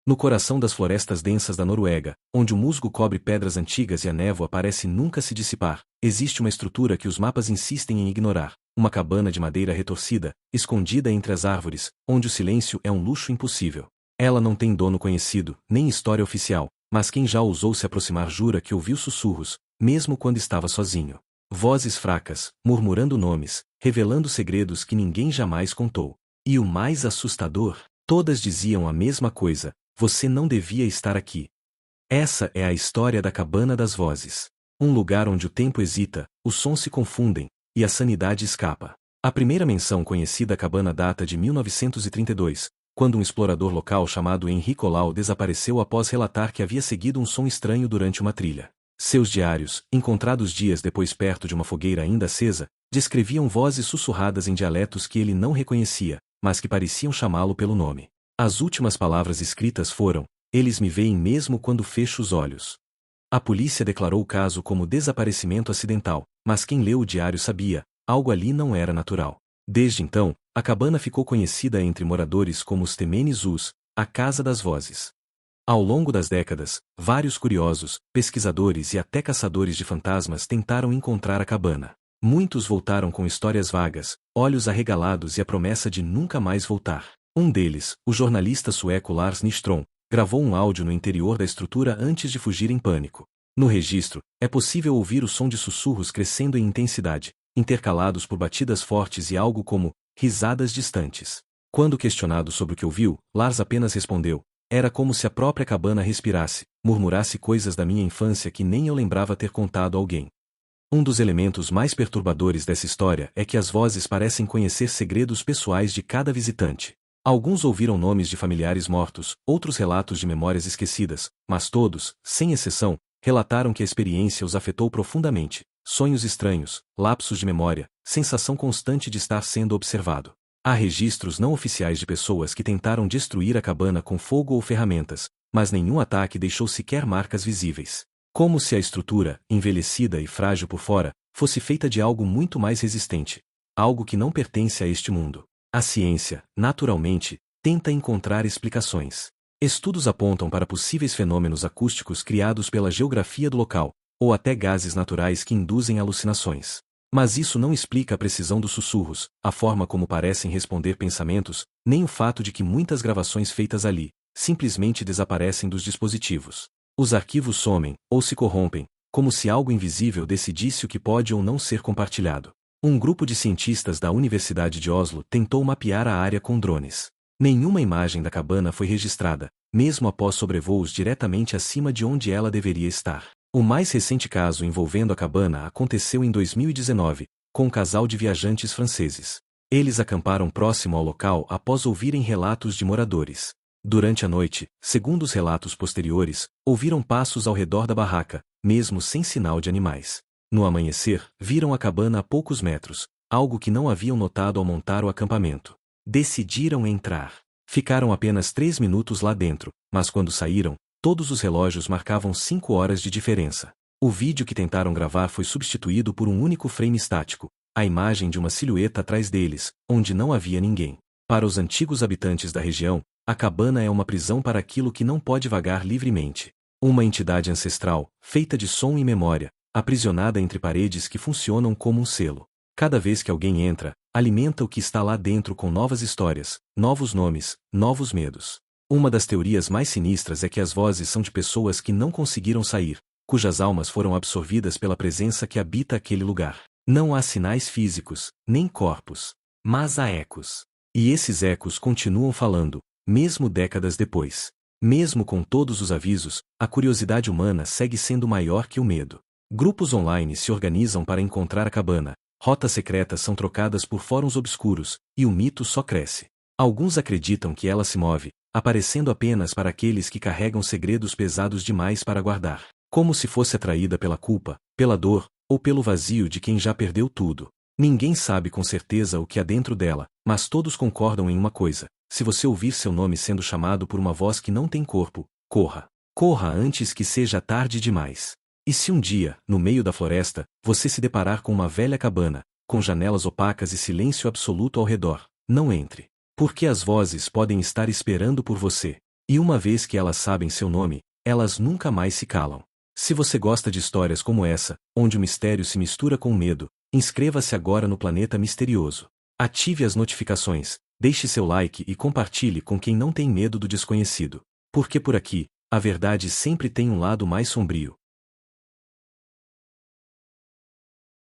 No coração das florestas densas da Noruega, onde o musgo cobre pedras antigas e a névoa parece nunca se dissipar, existe uma estrutura que os mapas insistem em ignorar, uma cabana de madeira retorcida, escondida entre as árvores, onde o silêncio é um luxo impossível. Ela não tem dono conhecido, nem história oficial, mas quem já ousou se aproximar jura que ouviu sussurros, mesmo quando estava sozinho. Vozes fracas, murmurando nomes, revelando segredos que ninguém jamais contou. E o mais assustador, todas diziam a mesma coisa: você não devia estar aqui. Essa é a história da Cabana das Vozes. Um lugar onde o tempo hesita, os sons se confundem, e a sanidade escapa. A primeira menção conhecida da cabana data de 1932, quando um explorador local chamado Henri Colau desapareceu após relatar que havia seguido um som estranho durante uma trilha. Seus diários, encontrados dias depois perto de uma fogueira ainda acesa, descreviam vozes sussurradas em dialetos que ele não reconhecia, mas que pareciam chamá-lo pelo nome. As últimas palavras escritas foram: "Eles me veem mesmo quando fecho os olhos." A polícia declarou o caso como desaparecimento acidental, mas quem leu o diário sabia, algo ali não era natural. Desde então, a cabana ficou conhecida entre moradores como os Temene-Zus, a Casa das Vozes. Ao longo das décadas, vários curiosos, pesquisadores e até caçadores de fantasmas tentaram encontrar a cabana. Muitos voltaram com histórias vagas, olhos arregalados e a promessa de nunca mais voltar. Um deles, o jornalista sueco Lars Nystrom, gravou um áudio no interior da estrutura antes de fugir em pânico. No registro, é possível ouvir o som de sussurros crescendo em intensidade, intercalados por batidas fortes e algo como risadas distantes. Quando questionado sobre o que ouviu, Lars apenas respondeu: "Era como se a própria cabana respirasse, murmurasse coisas da minha infância que nem eu lembrava ter contado a alguém." Um dos elementos mais perturbadores dessa história é que as vozes parecem conhecer segredos pessoais de cada visitante. Alguns ouviram nomes de familiares mortos, outros relatos de memórias esquecidas, mas todos, sem exceção, relataram que a experiência os afetou profundamente. Sonhos estranhos, lapsos de memória, sensação constante de estar sendo observado. Há registros não oficiais de pessoas que tentaram destruir a cabana com fogo ou ferramentas, mas nenhum ataque deixou sequer marcas visíveis. Como se a estrutura, envelhecida e frágil por fora, fosse feita de algo muito mais resistente. Algo que não pertence a este mundo. A ciência, naturalmente, tenta encontrar explicações. Estudos apontam para possíveis fenômenos acústicos criados pela geografia do local, ou até gases naturais que induzem alucinações. Mas isso não explica a precisão dos sussurros, a forma como parecem responder pensamentos, nem o fato de que muitas gravações feitas ali, simplesmente desaparecem dos dispositivos. Os arquivos somem, ou se corrompem, como se algo invisível decidisse o que pode ou não ser compartilhado. Um grupo de cientistas da Universidade de Oslo tentou mapear a área com drones. Nenhuma imagem da cabana foi registrada, mesmo após sobrevoos diretamente acima de onde ela deveria estar. O mais recente caso envolvendo a cabana aconteceu em 2019, com um casal de viajantes franceses. Eles acamparam próximo ao local após ouvirem relatos de moradores. Durante a noite, segundo os relatos posteriores, ouviram passos ao redor da barraca, mesmo sem sinal de animais. No amanhecer, viram a cabana a poucos metros, algo que não haviam notado ao montar o acampamento. Decidiram entrar. Ficaram apenas 3 minutos lá dentro, mas quando saíram, todos os relógios marcavam 5 horas de diferença. O vídeo que tentaram gravar foi substituído por um único frame estático, a imagem de uma silhueta atrás deles, onde não havia ninguém. Para os antigos habitantes da região, a cabana é uma prisão para aquilo que não pode vagar livremente. Uma entidade ancestral, feita de som e memória, aprisionada entre paredes que funcionam como um selo. Cada vez que alguém entra, alimenta o que está lá dentro com novas histórias, novos nomes, novos medos. Uma das teorias mais sinistras é que as vozes são de pessoas que não conseguiram sair, cujas almas foram absorvidas pela presença que habita aquele lugar. Não há sinais físicos, nem corpos, mas há ecos. E esses ecos continuam falando, mesmo décadas depois. Mesmo com todos os avisos, a curiosidade humana segue sendo maior que o medo. Grupos online se organizam para encontrar a cabana, rotas secretas são trocadas por fóruns obscuros, e o mito só cresce. Alguns acreditam que ela se move, aparecendo apenas para aqueles que carregam segredos pesados demais para guardar, como se fosse atraída pela culpa, pela dor, ou pelo vazio de quem já perdeu tudo. Ninguém sabe com certeza o que há dentro dela, mas todos concordam em uma coisa: se você ouvir seu nome sendo chamado por uma voz que não tem corpo, corra. Corra antes que seja tarde demais. E se um dia, no meio da floresta, você se deparar com uma velha cabana, com janelas opacas e silêncio absoluto ao redor, não entre. Porque as vozes podem estar esperando por você. E uma vez que elas sabem seu nome, elas nunca mais se calam. Se você gosta de histórias como essa, onde o mistério se mistura com o medo, inscreva-se agora no Planeta Misterioso. Ative as notificações, deixe seu like e compartilhe com quem não tem medo do desconhecido. Porque por aqui, a verdade sempre tem um lado mais sombrio.